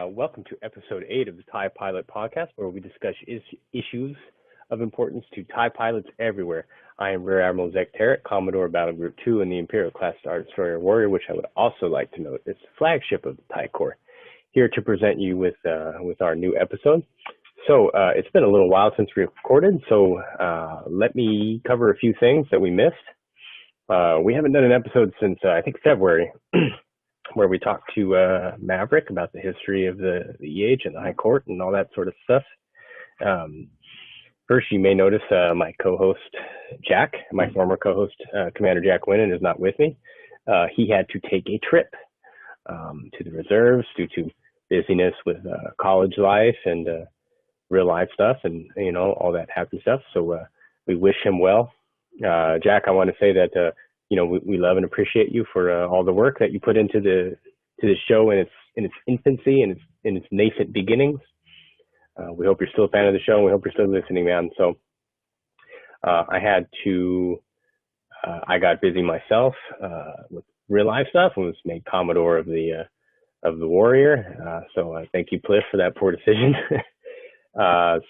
Welcome to episode 8 of the TIE Pilot Podcast, where we discuss issues of importance to TIE pilots everywhere. I am Rear Admiral Zekk Terrik, Commodore Battle Group 2 in the Imperial-class Star Destroyer Warrior, which I would also like to note is the flagship of the TIE Corps, here to present you with our new episode. So it's been a little while since we recorded, so let me cover a few things that we missed. We haven't done an episode since, I think, February, where we talked to Maverick about the history of the EH and the High Court and all that sort of stuff. First, you may notice my co-host, Jack, my former co-host, Commander Jack Winnan, is not with me. He had to take a trip to the reserves due to busyness with college life and real life stuff and, you know, all that happy stuff. So we wish him well. Jack, I want to say that, you know, we love and appreciate you for all the work that you put into the show in its infancy and in its nascent beginnings. We hope you're still a fan of the show, and we hope you're still listening, man. So I got busy myself with real life stuff and was made Commodore of the Warrior. So thank you, Cliff, for that poor decision.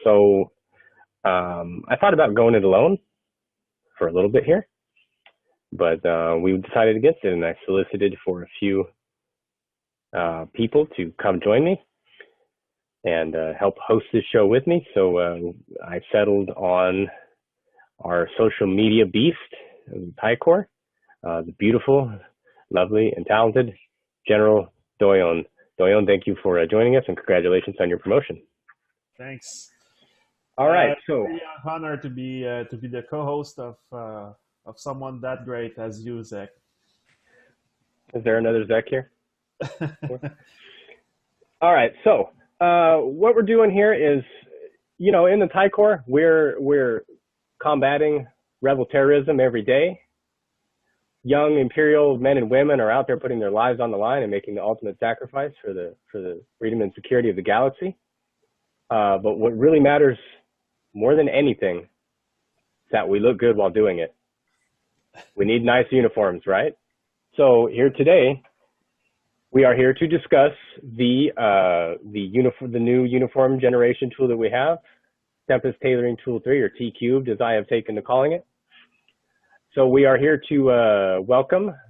So I thought about going it alone for a little bit here, but we decided against it, and I solicited for a few people to come join me and help host this show with me. So I settled on our social media beast of the TIE Corps, the beautiful, lovely, and talented General Doyon. Doyon, thank you for joining us, and congratulations on your promotion. Thanks. All right, so really an honor to be the co-host of someone that great as you, Zekk. Is there another Zekk here? All right, so what we're doing here is, you know, in the TIE Corps, we're combating rebel terrorism every day. Young Imperial men and women are out there putting their lives on the line and making the ultimate sacrifice for the freedom and security of the galaxy. But what really matters more than anything is that we look good while doing it. We need nice uniforms, right? So here today, we are here to discuss the new uniform generation tool that we have, Tempest Tailoring Tool 3, or T-Cubed, as I have taken to calling it. So we are here to welcoming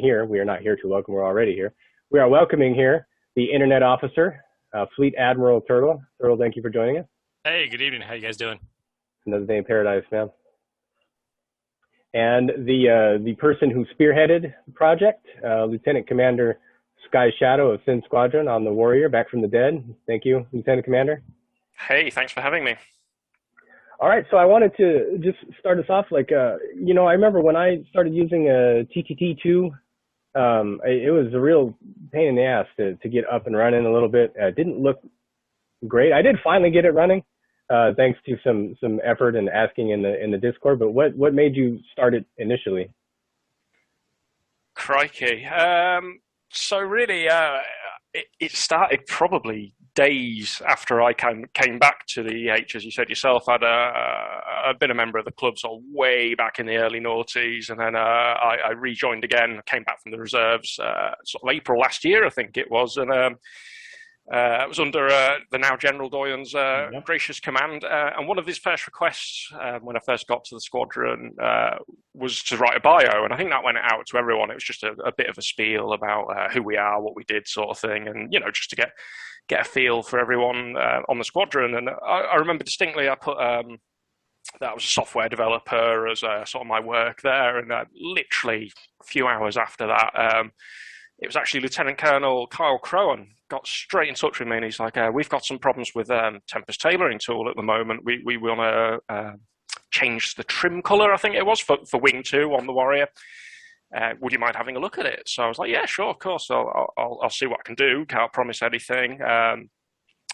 here. We are not here to welcome, we're already here. We are welcoming here the Internet Officer, Fleet Admiral Turtle. Turtle, thank you for joining us. Hey, good evening. How you guys doing? Another day in paradise, man. And the person who spearheaded the project, Lieutenant Commander SkyShadow of Sin Squadron on the Warrior, back from the dead. Thank you, Lieutenant Commander. Hey, thanks for having me. All right, so I wanted to just start us off, like, you know, I remember when I started using TTT2, it was a real pain in the ass to get up and running a little bit. It didn't look great. I did finally get it running, thanks to some effort and asking in the Discord. But what made you start it initially? Crikey. So really, it started probably days after I came back to the EH, as you said yourself. I'd been a member of the club sort of way back in the early noughties, and then I rejoined again, came back from the reserves sort of April last year, I think it was, and it was under the now General Doyon's gracious command, and one of his first requests when I first got to the squadron was to write a bio, and I think that went out to everyone. It was just a bit of a spiel about who we are, what we did, sort of thing, and, you know, just to get a feel for everyone on the squadron. And I remember distinctly I put that I was a software developer as sort of my work there, and literally a few hours after that, it was actually Lieutenant Colonel Kyle Crowan got straight in touch with me, and he's like, we've got some problems with Tempest Tailoring Tool at the moment. We want to change the trim color, I think it was, for Wing 2 on the Warrior. Would you mind having a look at it? So I was like, yeah, sure, of course. I'll see what I can do. Can't promise anything.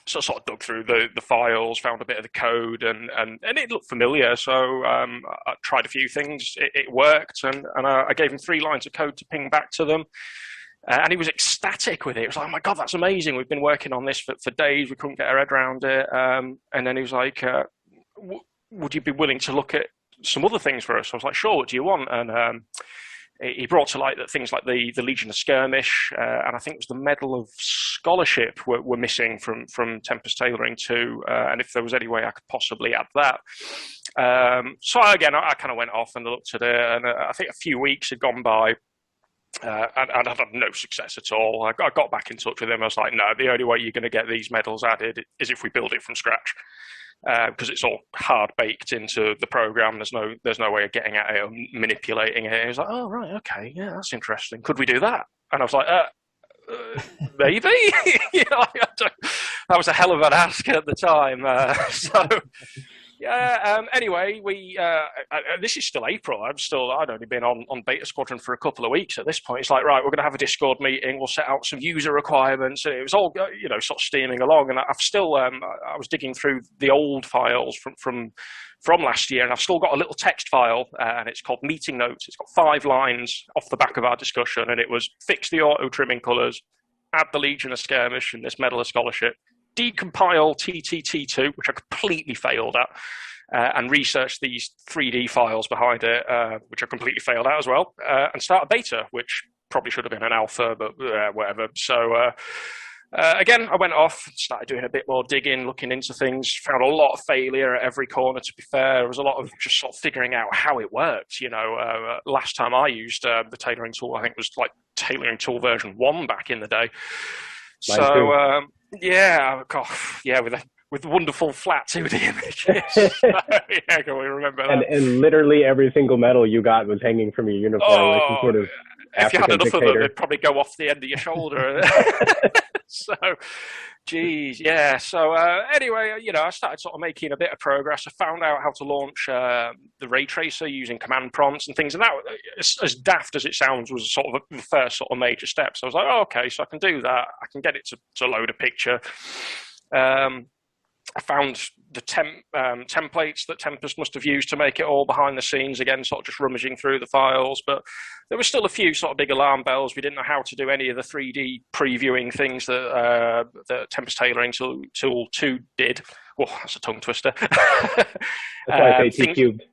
So I sort of dug through the files, found a bit of the code, and it looked familiar. So I tried a few things. It worked, and I gave him 3 lines of code to ping back to them. And he was ecstatic with it. It was like, oh my God, that's amazing. We've been working on this for days. We couldn't get our head around it. And then he was like, would you be willing to look at some other things for us? I was like, sure, what do you want? And he brought to light that things like the Legion of Skirmish and I think it was the Medal of Scholarship were missing from Tempest Tailoring 2, and if there was any way I could possibly add that. So again, I kind of went off and looked at it, and I think a few weeks had gone by. And I'd had no success at all. I got back in touch with him. I was like, no, the only way you're going to get these medals added is if we build it from scratch, because it's all hard baked into the program. There's no way of getting at it or manipulating it. He was like, oh, right, okay, yeah, that's interesting. Could we do that? And I was like, maybe. That was a hell of an ask at the time. Yeah. Anyway, this is still April. I'd only been on Beta Squadron for a couple of weeks at this point. It's like, right, we're going to have a Discord meeting. We'll set out some user requirements, and it was all, sort of steaming along. And I've still, I was digging through the old files from last year, and I've still got a little text file, and it's called Meeting Notes. It's got 5 lines off the back of our discussion, and it was fix the auto trimming colours, add the Legion of Skirmish and this Medal of Scholarship, decompile TTT2, which I completely failed at, and research these 3D files behind it, which I completely failed at as well, and start a beta, which probably should have been an alpha, but whatever. So again, I went off, started doing a bit more digging, looking into things, found a lot of failure at every corner, to be fair. There was a lot of just sort of figuring out how it worked. Last time I used the tailoring tool, I think it was like tailoring tool version 1 back in the day. With wonderful flat 2D images. Yeah, can we remember that? And literally every single medal you got was hanging from your uniform, like some sort of if you had enough dictator. of them, they'd probably go off the end of your shoulder. So, geez, yeah. So anyway, I started sort of making a bit of progress. I found out how to launch the ray tracer using command prompts and things, and that, as daft as it sounds, was sort of the first sort of major step. So I was like, oh, okay, so I can do that. I can get it to load a picture. I found the templates that Tempest must have used to make it all behind the scenes, again, sort of just rummaging through the files. But there were still a few sort of big alarm bells. We didn't know how to do any of the 3D previewing things that the Tempest Tailoring Tool 2 did. Oh, that's a tongue twister. That's why I say T cubed.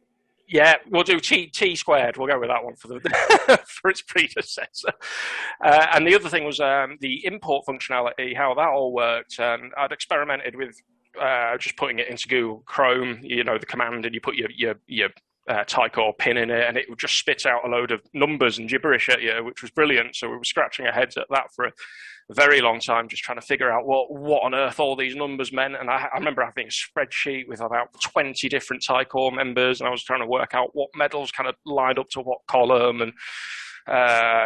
Yeah, we'll do T squared. We'll go with that one for its predecessor. And the other thing was the import functionality, how that all worked. And I'd experimented with just putting it into Google Chrome, the command, and you put your TIE Corps pin in it, and it would just spit out a load of numbers and gibberish at you, which was brilliant. So we were scratching our heads at that for a very long time, just trying to figure out what on earth all these numbers meant. And I remember having a spreadsheet with about 20 different TIE Corps members, and I was trying to work out what medals kind of lined up to what column. And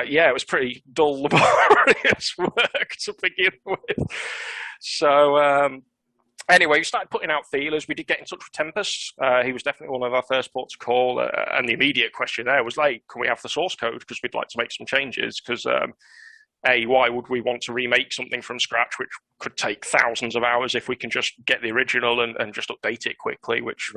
it was pretty dull, laborious work to begin with. So anyway, we started putting out feelers. We did get in touch with Tempest. He was definitely one of our first port to call. And the immediate question there was like, can we have the source code? Because we'd like to make some changes. Because why would we want to remake something from scratch, which could take thousands of hours if we can just get the original and just update it quickly, which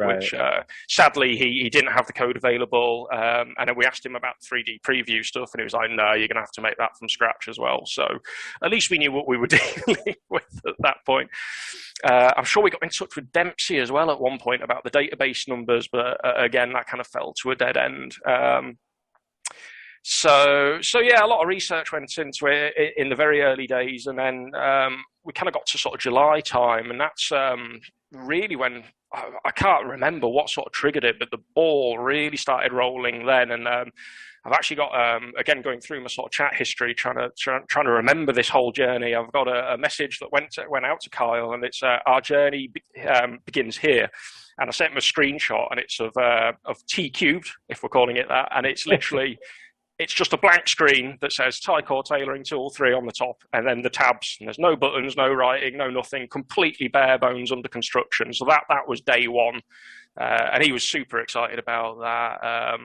sadly he didn't have the code available. And then we asked him about 3D preview stuff, and he was like, no, you're going to have to make that from scratch as well. So at least we knew what we were dealing with at that point. I'm sure we got in touch with Dempsey as well at one point about the database numbers, but again, that kind of fell to a dead end. So yeah, a lot of research went into it in the very early days, and then we kind of got to sort of July time, and that's really when I can't remember what sort of triggered it, but the ball really started rolling then. And I've actually got again, going through my sort of chat history, trying to remember this whole journey. I've got a message that went out to Kyle, and it's our journey begins here. And I sent him a screenshot, and it's of T cubed, if we're calling it that, and it's literally. It's just a blank screen that says TIE Corps Tailoring Tool 3 on the top, and then the tabs. And there's no buttons, no writing, no nothing, completely bare bones under construction. So that was day one. And he was super excited about that.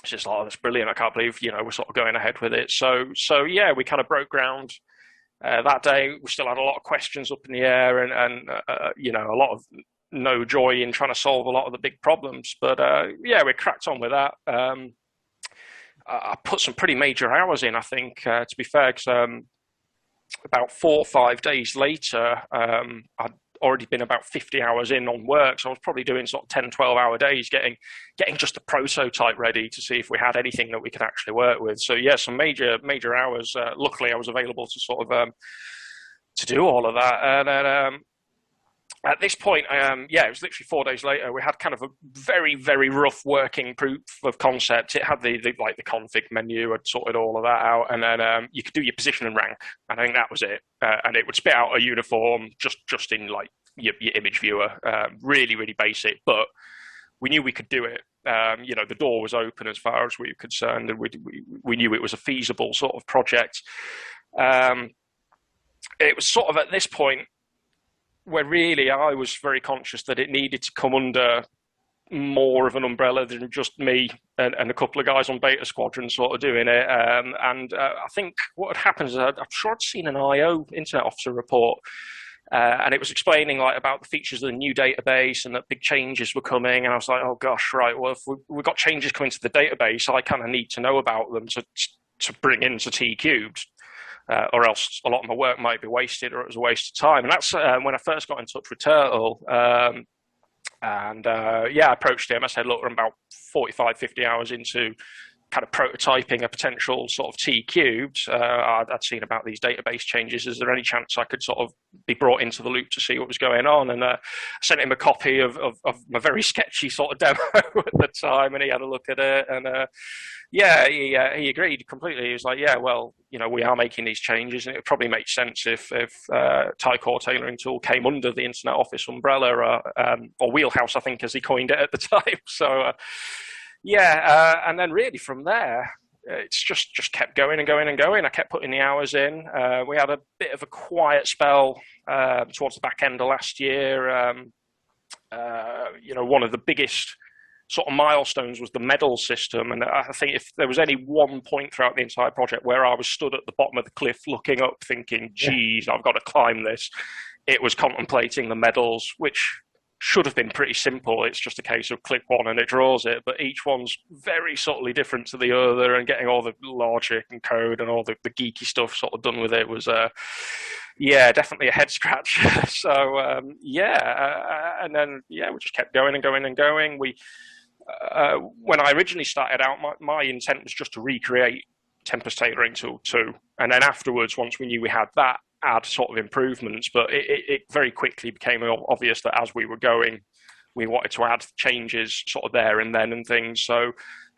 It's just like, oh, that's brilliant. I can't believe, we're sort of going ahead with it. So yeah, we kind of broke ground that day. We still had a lot of questions up in the air and a lot of no joy in trying to solve a lot of the big problems. But yeah, we cracked on with that. I put some pretty major hours in, I think, to be fair, because about 4 or 5 days later, already been about 50 hours in on work, so I was probably doing sort of 10, 12-hour days getting just a prototype ready to see if we had anything that we could actually work with. So yeah, some major hours. Luckily, I was available to sort of to do all of that. And then at this point, it was literally 4 days later, we had kind of a very, very rough working proof of concept. It had the config menu, had sorted all of that out, and then you could do your position and rank. And I think that was it. And it would spit out a uniform just in like your image viewer, really, really basic. But we knew we could do it. The door was open as far as we were concerned, and we knew it was a feasible sort of project. It was sort of at this point where really I was very conscious that it needed to come under more of an umbrella than just me and a couple of guys on Beta Squadron sort of doing it. I think what had happened is I'm sure I'd seen an IO, Internet Officer report, and it was explaining like about the features of the new database and that big changes were coming. And I was like, oh gosh, right, well, if we've got changes coming to the database, I kind of need to know about them to bring into T Cubed. Or else a lot of my work might be wasted, or it was a waste of time. And that's when I first got in touch with Turtle. I approached him. I said, look, we're about 45, 50 hours into kind of prototyping a potential sort of T Cubed. I'd seen about these database changes. Is there any chance I could sort of be brought into the loop to see what was going on? And I sent him a copy of my very sketchy sort of demo at the time, and he had a look at it. And he agreed completely. He was like, yeah, well, we are making these changes, and it would probably make sense if TIE Corps Tailoring Tool came under the Internet Office umbrella, or wheelhouse, I think, as he coined it at the time. So, and then really from there, it's just kept going and going and going. I kept putting the hours in. We had a bit of a quiet spell towards the back end of last year. One of the biggest sort of milestones was the medal system. And I think if there was any one point throughout the entire project where I was stood at the bottom of the cliff looking up thinking, geez, I've got to climb this, it was contemplating the medals, which should have been pretty simple. It's just a case of click one and it draws it, but each one's very subtly different to the other, and getting all the logic and code and all the geeky stuff sort of done with it was definitely a head scratch. So and then we just kept going and going and going. When I originally started out, my intent was just to recreate Tempest Tailoring Tool 2, and then afterwards, once we knew we had that, add sort of improvements. But it very quickly became obvious that as we were going, we wanted to add changes sort of there and then and things. So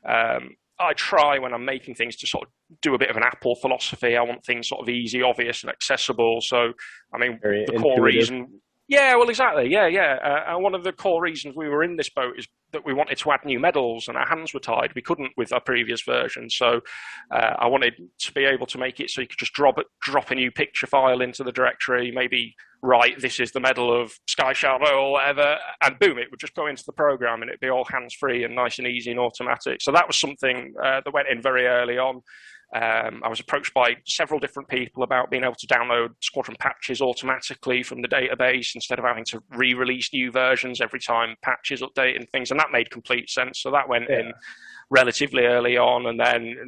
I try when I'm making things to sort of do a bit of an Apple philosophy. I want things sort of easy, obvious, and accessible. So, I mean, very the intuitive. core reason... Yeah, well, exactly. And one of the core reasons we were in this boat is that we wanted to add new medals, and our hands were tied. We couldn't with our previous version. So I wanted to be able to make it so you could just drop a new picture file into the directory, maybe write, this is the medal of SkyShadow or whatever, and boom, it would just go into the program and it'd be all hands-free and nice and easy and automatic. So that was something that went in very early on. I was approached by several different people about being able to download Squadron patches automatically from the database instead of having to re-release new versions every time patches update and things, and that made complete sense. So that went in relatively early on, and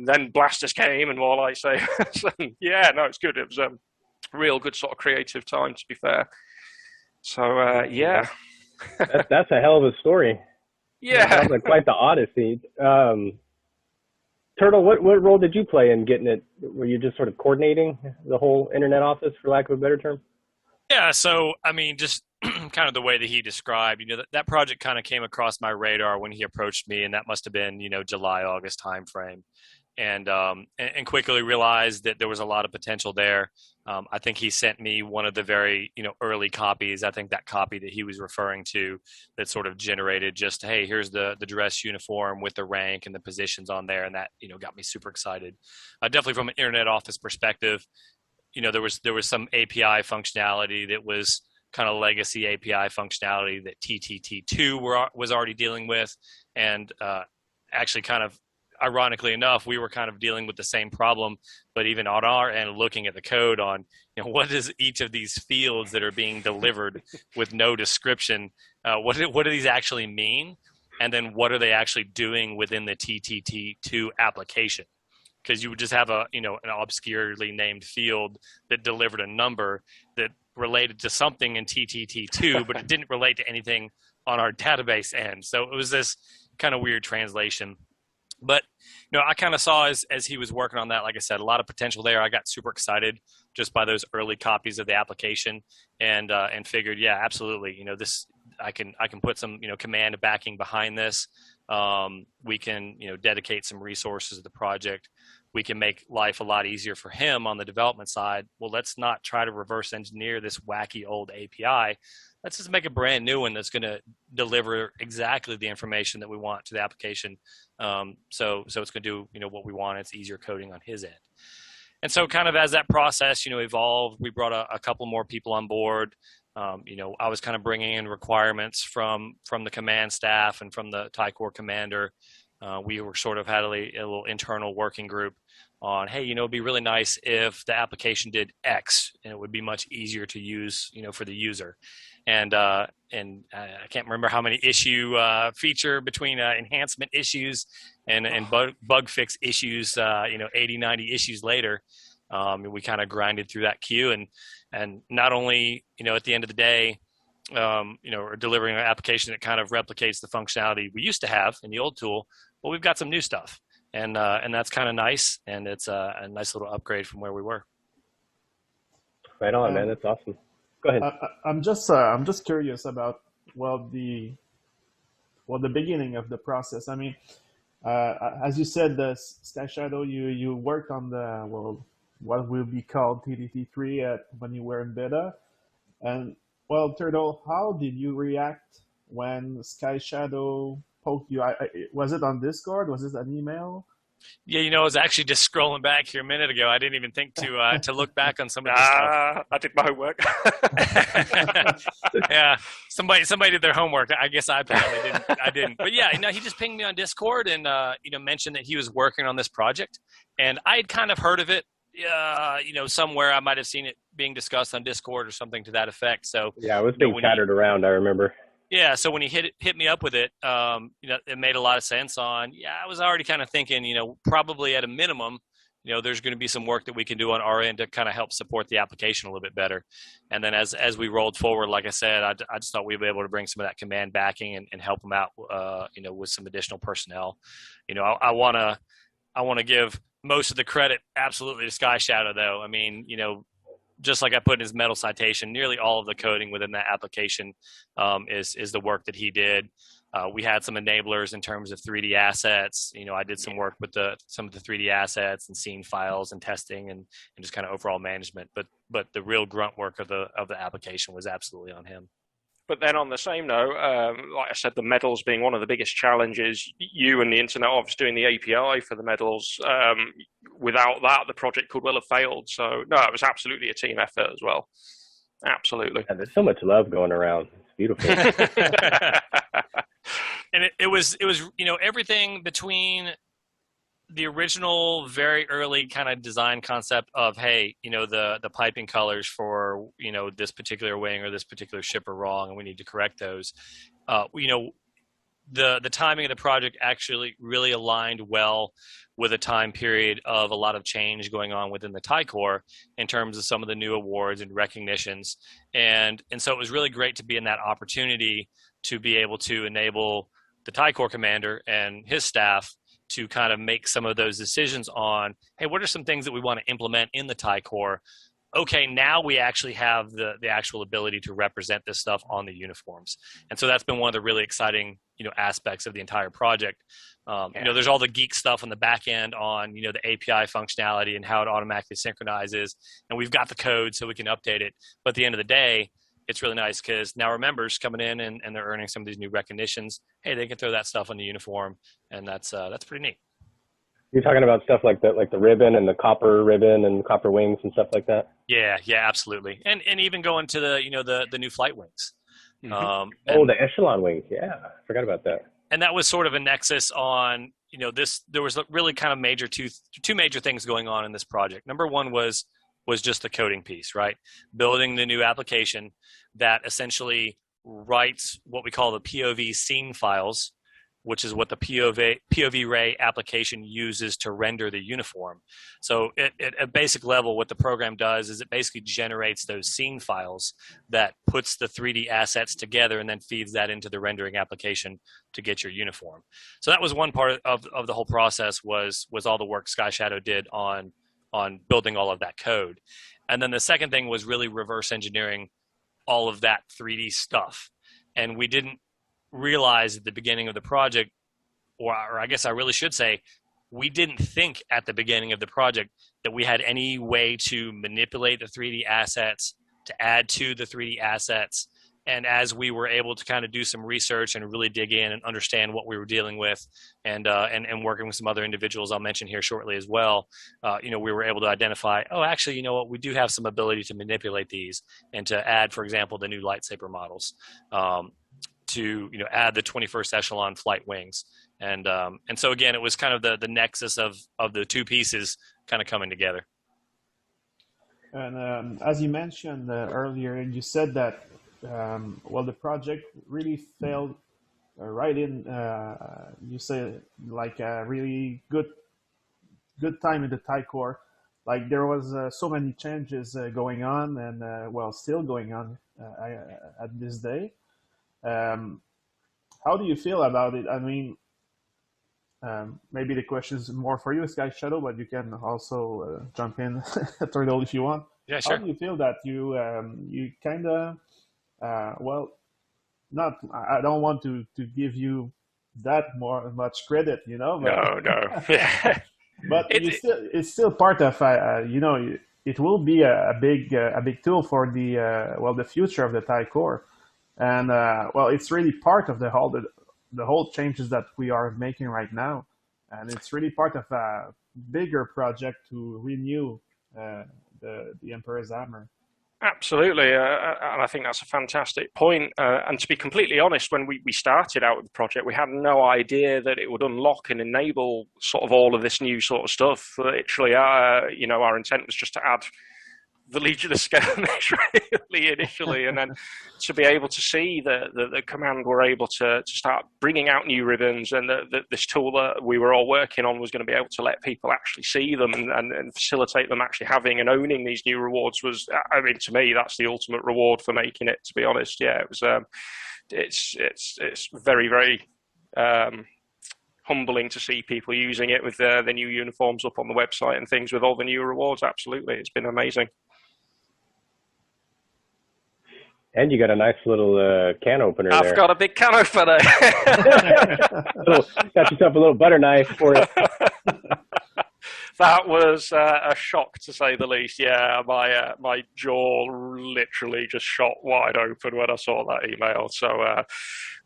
then blasters came, and more like say, it's good. It was a real good sort of creative time, to be fair. So that's a hell of a story. Yeah, it sounds like quite the odyssey. Turtle, what role did you play in getting it? Were you just sort of coordinating the whole Internet Office, for lack of a better term? Yeah, so, I mean, just kind of the way that he described, that project kind of came across my radar when he approached me, and that must have been, July, August timeframe. And quickly realized that there was a lot of potential there. I think he sent me one of the very, early copies. I think that copy that he was referring to that sort of generated just, hey, here's the dress uniform with the rank and the positions on there. And that, got me super excited. Definitely from an Internet Office perspective, there was some API functionality that was kind of legacy API functionality that TTT2 was already dealing with. And actually kind of, ironically enough, we were kind of dealing with the same problem, but even on our end, looking at the code on, what is each of these fields that are being delivered with no description, what do these actually mean? And then what are they actually doing within the TTT2 application? because you would just have an obscurely named field that delivered a number that related to something in TTT2, but it didn't relate to anything on our database end. So it was this kind of weird translation. But I kind of saw as he was working on that, like I said, a lot of potential there. I got super excited just by those early copies of the application, and figured, yeah, absolutely. This I can put some command backing behind this. We can dedicate some resources to the project. We can make life a lot easier for him on the development side. Well, let's not try to reverse engineer this wacky old API. Let's just make a brand new one that's going to deliver exactly the information that we want to the application. So it's going to do what we want. It's easier coding on his end. And so kind of as that process evolved, we brought a couple more people on board. I was kind of bringing in requirements from the command staff and from the TIE Corps commander. We were sort of had a little internal working group on, hey, it'd be really nice if the application did X, and it would be much easier to use, for the user. And I can't remember how many issue feature between enhancement issues and bug fix issues, 80, 90 issues later. We kind of grinded through that queue, and not only, at the end of the day, we're delivering an application that kind of replicates the functionality we used to have in the old tool, but we've got some new stuff, and that's kind of nice, and it's a nice little upgrade from where we were. Right on, man. That's awesome. Go ahead. I'm just curious about the beginning of the process. I mean, as you said, the SkyShadow, you worked on what will be called TTT3 when you were in beta, and Turtle, how did you react when SkyShadow poked you? Was it on Discord? Was it an email? Yeah, I was actually just scrolling back here a minute ago. I didn't even think to look back on some of this stuff. I did my homework. Yeah, somebody did their homework. I guess I apparently didn't. I didn't. But yeah, he just pinged me on Discord and mentioned that he was working on this project, and I had kind of heard of it. Somewhere I might have seen it being discussed on Discord or something to that effect. So yeah, it was being chattered around. I remember. Yeah, so when he hit me up with it, it made a lot of sense. I was already kind of thinking, probably at a minimum, there's going to be some work that we can do on our end to kind of help support the application a little bit better. And then as we rolled forward, like I said, I just thought we'd be able to bring some of that command backing and help them out, with some additional personnel. I want to give most of the credit absolutely to SkyShadow, though. I mean, just like I put in his medal citation, nearly all of the coding within that application is the work that he did. We had some enablers in terms of 3D assets. I did some work with some of the 3D assets and scene files and testing and just kind of overall management. But the real grunt work of the application was absolutely on him. But then on the same note, like I said, the medals being one of the biggest challenges, you and the Internet Office doing the API for the medals, without that, the project could well have failed. So, no, it was absolutely a team effort as well. Absolutely. Yeah, there's so much love going around. It's beautiful. And it was everything between the original, very early kind of design concept of, hey, the piping colors for, this particular wing or this particular ship are wrong and we need to correct those. The timing of the project actually really aligned well with a time period of a lot of change going on within the TIE Corps in terms of some of the new awards and recognitions. And so it was really great to be in that opportunity to be able to enable the TIE Corps commander and his staff to kind of make some of those decisions on, hey, what are some things that we want to implement in the TIE Corps? Okay, now we actually have the actual ability to represent this stuff on the uniforms. And so that's been one of the really exciting, aspects of the entire project. There's all the geek stuff on the back end on, the API functionality and how it automatically synchronizes. And we've got the code so we can update it. But at the end of the day, it's really nice because now our members coming in and they're earning some of these new recognitions. Hey, they can throw that stuff on the uniform, and that's pretty neat. You're talking about stuff like the ribbon and the copper ribbon and copper wings and stuff like that. Yeah, absolutely, and even going to the new flight wings. Mm-hmm. The echelon wings. Yeah, I forgot about that. And that was sort of a nexus on this. There was really kind of two major things going on in this project. Number one was just the coding piece, right? Building the new application that essentially writes what we call the POV scene files which is what the POV ray application uses to render the uniform. So at a basic level, what the program does is it basically generates those scene files that puts the 3D assets together and then feeds that into the rendering application to get your uniform. So that was one part of the whole process was all the work SkyShadow did on building all of that code. And then the second thing was really reverse engineering all of that 3D stuff. And we didn't realize at the beginning of the project, or I guess I really should say, we didn't think at the beginning of the project that we had any way to manipulate the 3D assets, to add to the 3D assets. And as we were able to kind of do some research and really dig in and understand what we were dealing with, and working with some other individuals I'll mention here shortly as well, we were able to identify, oh, actually, you know what, we do have some ability to manipulate these and to add, for example, the new lightsaber models, to add the 21st echelon flight wings, and so again, it was kind of the nexus of the two pieces kind of coming together. And as you mentioned earlier, you said that the project really failed right in. You say like a really good time in the TIE Corps. Like there was so many changes going on, and still going on at this day. How do you feel about it? I mean, maybe the question is more for you, SkyShadow, but you can also jump in, Turtle, if you want. Yeah, sure. How do you feel that you kind of, not? I don't want to give you that much credit, But, No. Yeah. But it's still part of, it will be a big tool for the future of the TIE Corps. And it's really part of the whole changes that we are making right now, and it's really part of a bigger project to renew the Emperor's Hammer. Absolutely, and I think that's a fantastic point. And to be completely honest, when we started out with the project, we had no idea that it would unlock and enable sort of all of this new sort of stuff. Literally, our intent was just to add the Legion of Skirmish really initially, and then to be able to see that the command were able to start bringing out new ribbons, and that this tool that we were all working on was going to be able to let people actually see them and facilitate them actually having and owning these new rewards was, I mean, to me, that's the ultimate reward for making it, to be honest. Yeah, it was, it's very, very humbling to see people using it with the new uniforms up on the website and things with all the new rewards. Absolutely, it's been amazing. And you got a nice little can opener there. I've got a big can opener. Got yourself a little butter knife for it. That was a shock, to say the least. Yeah, my jaw literally just shot wide open when I saw that email. So,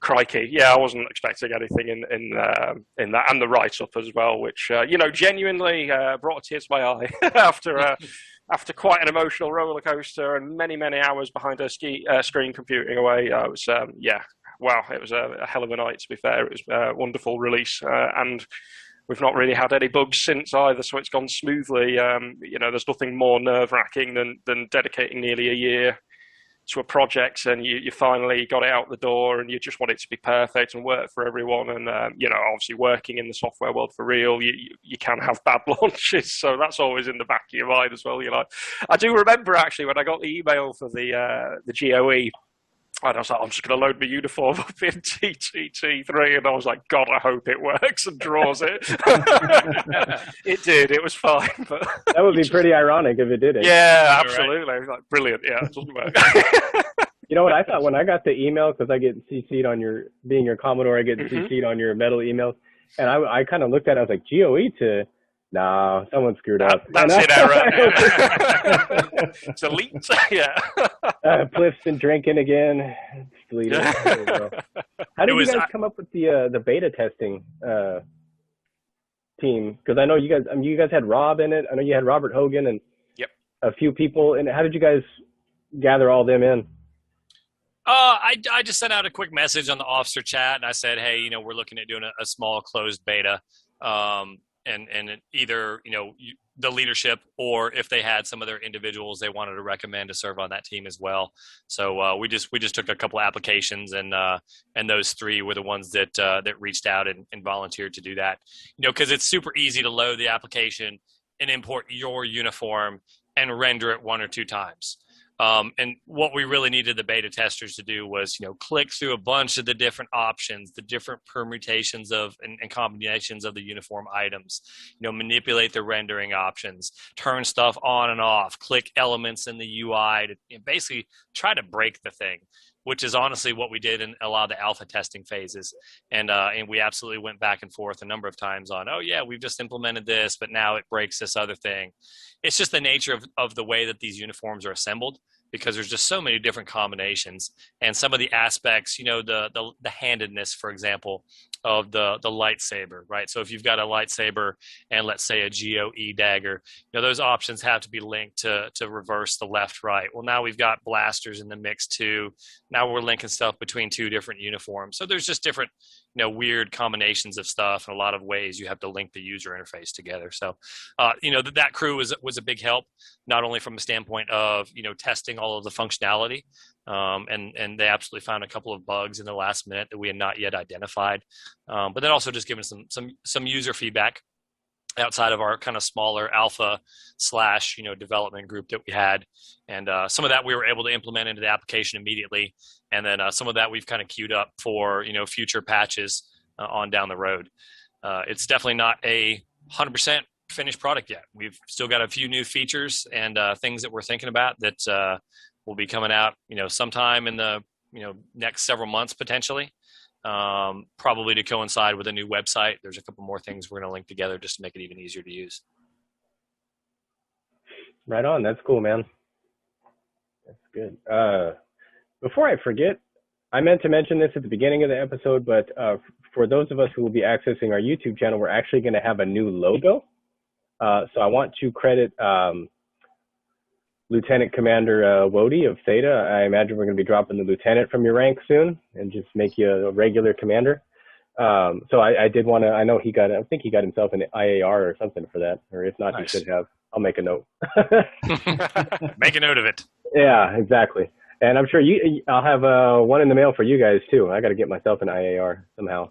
crikey, yeah, I wasn't expecting anything in that, and the write-up as well, which genuinely brought a tear to my eye after quite an emotional roller coaster and many hours behind a screen computing away. It was wow, it was a hell of a night, to be fair. It was a wonderful release, and we've not really had any bugs since either, so it's gone smoothly. There's nothing more nerve-wracking than dedicating nearly a year to a project, and you finally got it out the door, and you just want it to be perfect and work for everyone. And obviously working in the software world for real, you can have bad launches, so that's always in the back of your mind as well. I do remember actually when I got the email for the GOE. And I was like, I'm just going to load my uniform up in TTT3. And I was like, God, I hope it works and draws it. It did. It was fine. But that would be pretty ironic if it didn't. Yeah, absolutely. Right. I was like, brilliant. Yeah, it doesn't work. You know what I thought when I got the email, because I get CC'd on being your Commodore, I get CC'd on your metal emails. And I kind of looked at it, I was like, GOE to... No, someone screwed up. That's it, error. Delete. Yeah. Pliff's been drinking again. Delete it. How did you guys come up with the beta testing team? Because I know you guys had Rob in it. I know you had Robert Hogan and a few people. And how did you guys gather all them in? I just sent out a quick message on the officer chat, and I said, hey, we're looking at doing a small closed beta. and either the leadership, or if they had some other individuals they wanted to recommend to serve on that team as well. So we just took a couple of applications, and those 3 were the ones that reached out and volunteered to do that. Because it's super easy to load the application and import your uniform and render it 1 or 2 times. And what we really needed the beta testers to do was, click through a bunch of the different options, the different permutations of and combinations of the uniform items, manipulate the rendering options, turn stuff on and off, click elements in the UI to basically try to break the thing, which is honestly what we did in a lot of the alpha testing phases. And we absolutely went back and forth a number of times on, oh yeah, we've just implemented this, but now it breaks this other thing. It's just the nature of the way that these uniforms are assembled, because there's just so many different combinations, and some of the aspects, the handedness, for example, of the lightsaber, right? So if you've got a lightsaber and let's say a GOE dagger, those options have to be linked to reverse the left, right. Well, now we've got blasters in the mix too. Now we're linking stuff between 2 different uniforms. So there's just different, weird combinations of stuff and a lot of ways you have to link the user interface together. So, that crew was a big help, not only from a standpoint of, testing all of the functionality, and they absolutely found a couple of bugs in the last minute that we had not yet identified. But then also just giving some user feedback outside of our kind of smaller alpha / development group that we had. And some of that we were able to implement into the application immediately. And then some of that we've kind of queued up for, future patches on down the road. It's definitely not a 100% finished product yet. We've still got a few new features and things that we're thinking about that will be coming out, sometime in the, next several months potentially. Probably to coincide with a new website. There's a couple more things we're going to link together just to make it even easier to use. Right on. That's cool, man. That's good. Before I forget, I meant to mention this at the beginning of the episode, but for those of us who will be accessing our YouTube channel, we're actually going to have a new logo. So I want to credit Lieutenant Commander Wody of Theta. I imagine we're going to be dropping the lieutenant from your rank soon and just make you a regular commander. So I did want to, I think he got himself an IAR or something for that, or if not, Nice. He should have. I'll make a note. Make a note of it. Yeah, exactly. And I'm sure I'll have one in the mail for you guys too. I got to get myself an IAR somehow.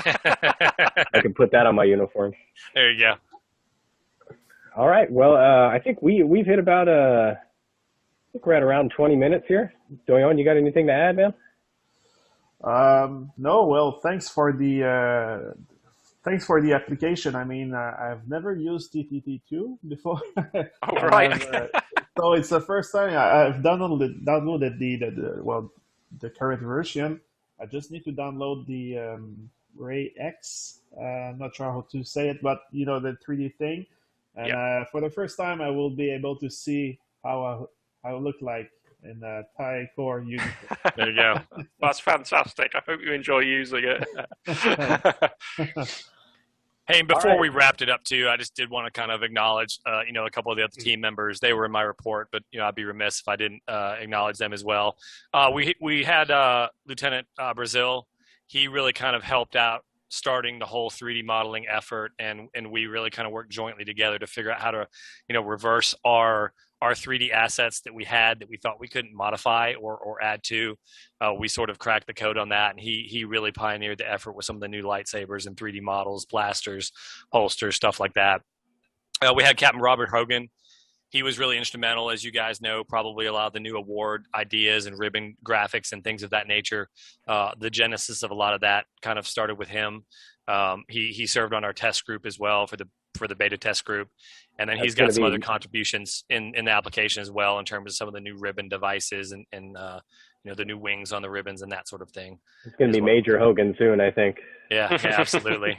I can put that on my uniform. There you go. All right. Well, I think we've hit about I think we're at around 20 minutes here. Doyon, you got anything to add, man? No. Well, thanks for the application. I mean, I've never used TTT2 before. Oh, right. So it's the first time I've downloaded the current version. I just need to download the Ray X. I'm not sure how to say it, but the 3D thing. And Yeah. For the first time, I will be able to see how I look like in a TIE Corps uniform. There you go. That's fantastic. I hope you enjoy using it. Hey, and before All right. we wrapped it up too, I just did want to kind of acknowledge, a couple of the other team members. They were in my report, but I'd be remiss if I didn't acknowledge them as well. We had Lieutenant Brazil. He really kind of helped out starting the whole 3D modeling effort, and we really kind of worked jointly together to figure out how to, reverse our 3D assets that we had that we thought we couldn't modify or add to. We sort of cracked the code on that, and he really pioneered the effort with some of the new lightsabers and 3D models, blasters, holsters, stuff like that. We had Captain Robert Hogan. He was really instrumental, as you guys know, probably a lot of the new award ideas and ribbon graphics and things of that nature. The genesis of a lot of that kind of started with him. He served on our test group as well for the beta test group. And then he's got some other contributions in the application as well in terms of some of the new ribbon devices and the new wings on the ribbons and that sort of thing. It's going to be Major Hogan soon, I think. Yeah, absolutely.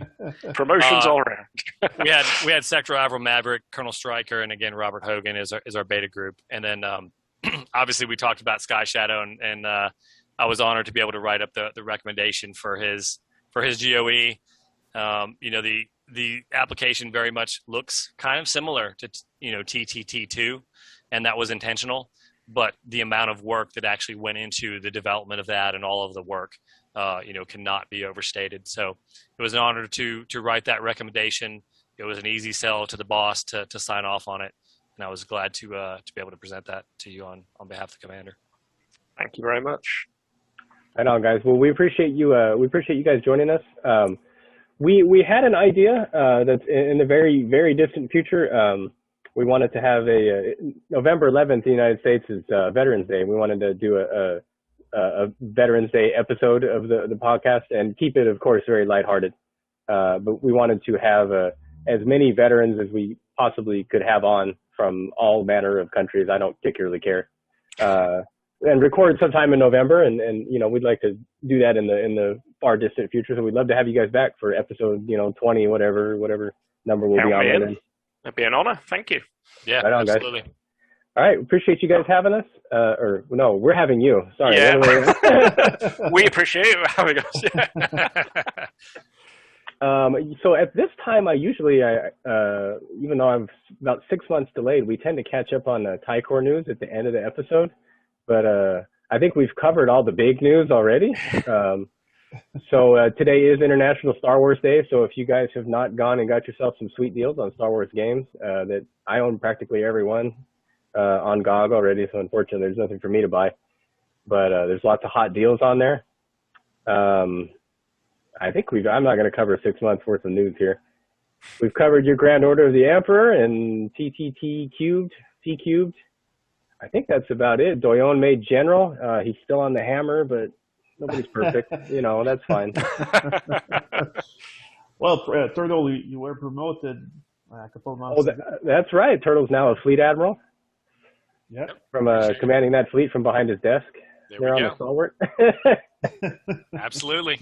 Promotions all around. we had Sector Admiral Maverick, Colonel Stryker, and again Robert Hogan is our beta group. And then obviously we talked about SkyShadow, and I was honored to be able to write up the recommendation for his GOE. The application very much looks kind of similar to TTT2, and that was intentional. But the amount of work that actually went into the development of that and all of the work, cannot be overstated. So it was an honor to write that recommendation. it was an easy sell to the boss to sign off on it, and I was glad to be able to present that to you on behalf of the commander. Thank you very much. Right on, guys. Well, we appreciate you. We appreciate you guys joining us. We had an idea that's in the very, very distant future. We wanted to have November 11th in the United States is Veterans Day. We wanted to do a Veterans Day episode of the podcast and keep it, of course, very lighthearted. But we wanted to have as many veterans as we possibly could have on from all manner of countries. I don't particularly care. And record sometime in November, and we'd like to do that in the far distant future. So we'd love to have you guys back for episode 20, whatever number we'll be on. It'd be an honor. Thank you. Yeah, right on, absolutely. Guys. All right, appreciate you guys having us. Or no, we're having you. Sorry. Yeah. We appreciate you having us. So at this time, I usually, even though I'm about 6 months delayed, we tend to catch up on TIE Corps news at the end of the episode. But I think we've covered all the big news already. So today is International Star Wars Day. So if you guys have not gone and got yourself some sweet deals on Star Wars games, that I own practically every one on GOG already. So unfortunately, there's nothing for me to buy. But there's lots of hot deals on there. I think I'm not going to cover 6 months worth of news here. We've covered your Grand Order of the Emperor and TTT cubed, T cubed. I think that's about it. Doyon made General. He's still on the hammer, but nobody's perfect. That's fine. Well, Turtle, you were promoted a couple of months ago. That's right. Turtle's now a fleet admiral. Yep. From commanding that fleet from behind his desk. There we go. On the stalwart. Absolutely.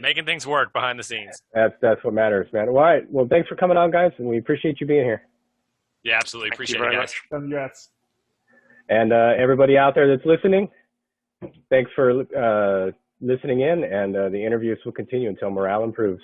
Making things work behind the scenes. That's what matters, man. All right. Well, thanks for coming on, guys, and we appreciate you being here. Yeah, absolutely. Appreciate it, guys. Congrats. And everybody out there that's listening, thanks for listening in, and the interviews will continue until morale improves.